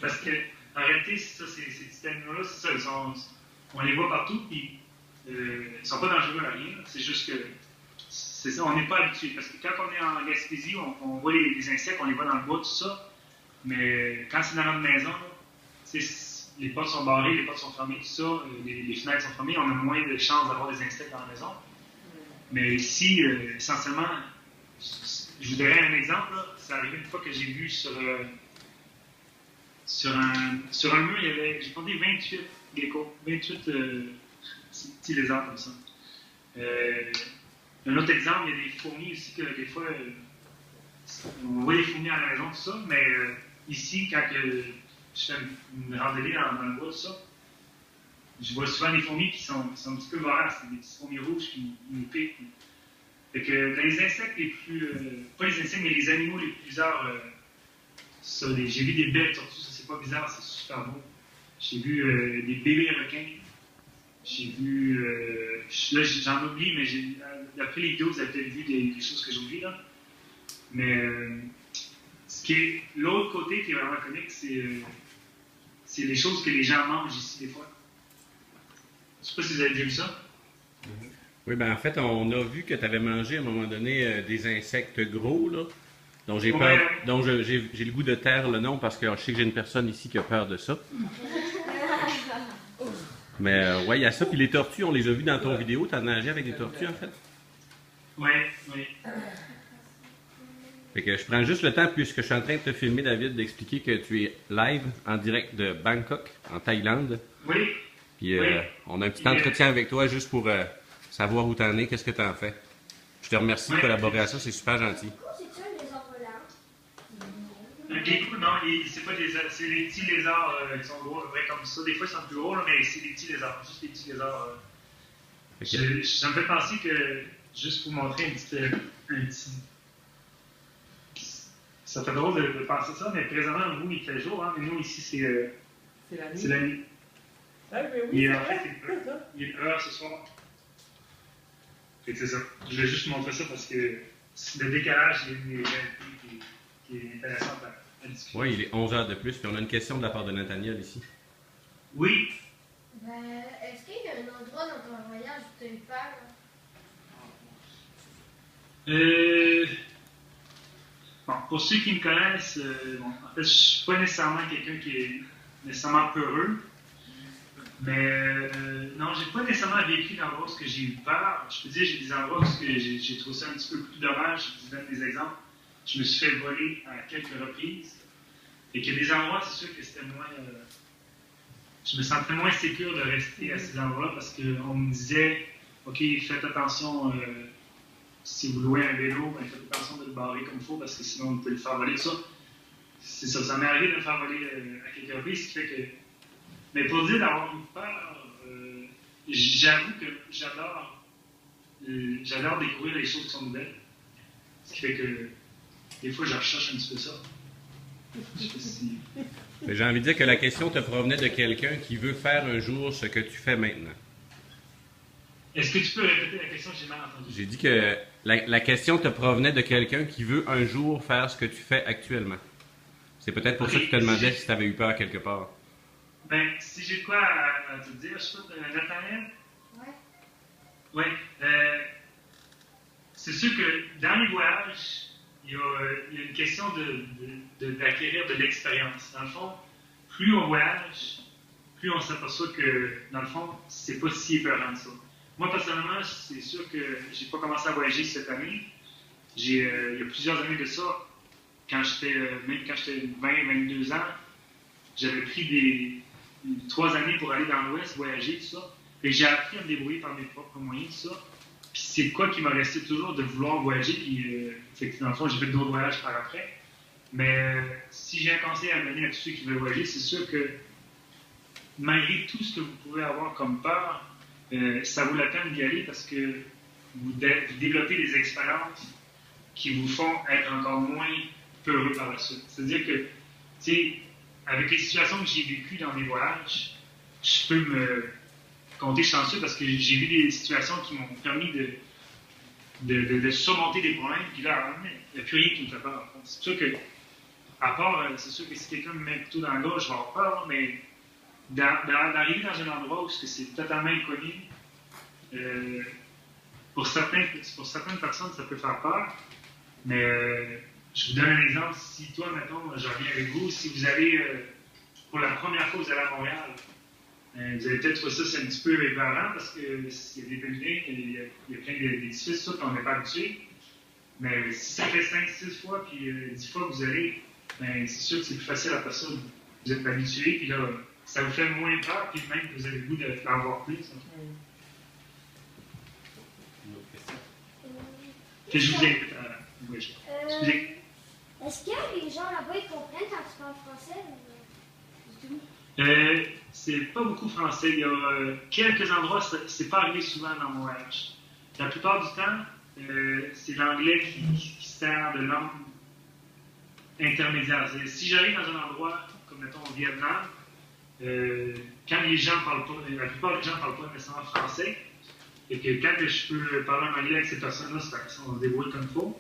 Parce que, en réalité, c'est ça, ces petits animaux-là, c'est ça, on les voit partout, puis ils sont pas dangereux à rien. C'est juste que, c'est ça, on n'est pas habitué. Parce que quand on est en Gaspésie, on voit les insectes, on les voit dans le bois, tout ça. Mais quand c'est dans notre maison, les portes sont barrées, les portes sont fermées, tout ça, les fenêtres sont fermées, on a moins de chances d'avoir des insectes dans la maison. Mais ici, essentiellement, je vous donnerai un exemple. Là. C'est arrivé une fois que j'ai vu sur un mur, j'ai compté 28 geckos, 28 petits lézards comme ça. Un autre exemple, il y a des fourmis aussi que des fois, on voit les fourmis à la maison, tout ça, mais ici, quand je fais une randonnée dans le bois, tout ça, je vois souvent des fourmis qui sont un petit peu voraces, des petites fourmis rouges qui nous piquent. Fait que dans les insectes les plus. Pas les insectes, mais les animaux les plus bizarres, j'ai vu des belles tortues, ça c'est pas bizarre, c'est super beau. J'ai vu des bébés requins. J'ai vu. Là, j'en oublie, mais après les vidéos, vous avez peut-être vu des choses que j'oublie, là. Mais ce qui est. L'autre côté qui est vraiment comique, c'est les choses que les gens mangent ici, des fois. Je sais pas si vous avez déjà vu ça. Oui, ben en fait, on a vu que tu avais mangé à un moment donné des insectes gros, là, dont j'ai peur, dont j'ai le goût de taire le nom parce que je sais que j'ai une personne ici qui a peur de ça. Mais ouais, il y a ça. Puis les tortues, on les a vues dans ton vidéo. Tu as nagé avec des tortues, en fait? Oui, oui. Fait que je prends juste le temps, puisque je suis en train de te filmer, David, d'expliquer que tu es live en direct de Bangkok, en Thaïlande. Oui. Puis on a un petit entretien avec toi juste pour savoir où t'en es, qu'est-ce que t'en fais. Je te remercie de collaborer à ça, c'est super gentil. C'est ça, les envolants? Un gecko, non, c'est pas c'est les petits lézards qui sont gros, vrai comme ça. Des fois, ils sont plus gros, là, mais c'est des petits lézards, juste des petits lézards. Ça me fait penser que, juste pour montrer un petit. Ça fait drôle de penser ça, mais présentement, vous, il fait jour, hein, mais nous, ici, c'est la nuit. Ah, mais oui, Et en fait, il est heure ce soir. Fait que c'est ça. Je vais juste montrer ça parce que le décalage, il y a une réalité qui est intéressante à discuter. Oui, il est 11h de plus, puis on a une question de la part de Nathaniel ici. Oui. Ben, est-ce qu'il y a un endroit dans ton voyage où tu as eu peur? Bon, pour ceux qui me connaissent, en fait, je ne suis pas nécessairement quelqu'un qui est nécessairement peureux. Mais non, j'ai pas nécessairement vécu d'endroits où j'ai eu peur. Je peux dire j'ai des endroits où j'ai trouvé ça un petit peu plus dommage. Je vous donne des exemples. Je me suis fait voler à quelques reprises. Et qu'il y a des endroits, c'est sûr que c'était moins. Je me sentais moins sécure de rester à ces endroits-là parce qu'on me disait OK, faites attention, si vous louez un vélo, ben, faites attention de le barrer comme il faut parce que sinon on peut le faire voler. Ça, c'est ça. Ça m'est arrivé de me faire voler à quelques reprises, ce qui fait que. Mais pour dire d'avoir eu peur, j'avoue que j'adore découvrir les choses qui sont nouvelles. Ce qui fait que des fois, je recherche un petit peu ça. Je sais pas si... J'ai envie de dire que la question te provenait de quelqu'un qui veut faire un jour ce que tu fais maintenant. Est-ce que tu peux répéter la question? J'ai mal entendu. J'ai dit que la question te provenait de quelqu'un qui veut un jour faire ce que tu fais actuellement. C'est peut-être pour ça que tu te demandais si tu avais eu peur quelque part. Ben, si j'ai de quoi à te dire, je sais pas, Nathaniel? Ouais. Oui. C'est sûr que dans les voyages, il y a une question d'acquérir de l'expérience. Dans le fond, plus on voyage, plus on s'aperçoit que, dans le fond, c'est pas si épeurant que ça. Moi, personnellement, c'est sûr que j'ai pas commencé à voyager cette année. Il y a plusieurs années de ça, même quand j'étais 20-22 ans, j'avais pris 3 années pour aller dans l'Ouest, voyager, tout ça. Et j'ai appris à me débrouiller par mes propres moyens, tout ça. Puis c'est quoi qui m'a resté toujours de vouloir voyager, puis dans le fond, j'ai fait d'autres voyages par après. Mais si j'ai un conseil à donner à tous ceux qui veulent voyager, c'est sûr que malgré tout ce que vous pouvez avoir comme peur, ça vaut la peine d'y aller parce que vous développez des expériences qui vous font être encore moins peureux par la suite. C'est-à-dire que, tu sais, avec les situations que j'ai vécues dans mes voyages, je peux me compter chanceux parce que j'ai vu des situations qui m'ont permis de surmonter des problèmes, puis là, il n'y a plus rien qui me fait peur. C'est pour ça que À part, c'est sûr que si quelqu'un me met un couteau dans la gorge, je vais avoir peur, mais d'arriver dans un endroit où c'est totalement inconnu, pour certaines personnes, ça peut faire peur. Mais je vous donne un exemple. Si toi, mettons, je reviens avec vous, si vous allez, pour la première fois, vous allez à Montréal, vous allez peut-être trouver ça, c'est un petit peu épeurant parce qu'il y a des buildings, il y a plein d'édifices, tout, on n'est pas habitué. Mais si ça fait 5-6 fois, puis 10 fois que vous allez, ben, c'est sûr que c'est plus facile après ça. Vous êtes habitué, puis là, ça vous fait moins peur, puis même vous avez le goût d'en voir plus. Que je vous invite à. Oui, est-ce que les gens là-bas ils comprennent quand tu parles français ou c'est pas beaucoup français. Il y a quelques endroits, c'est pas arrivé souvent dans mon voyage. La plupart du temps, c'est l'anglais qui sert de langue intermédiaire. Si j'arrive dans un endroit, comme mettons au Vietnam, quand les gens parlent pas, la plupart des gens ne parlent pas nécessairement français, et que quand je peux parler en anglais avec ces personnes-là, on se débrouille comme il faut.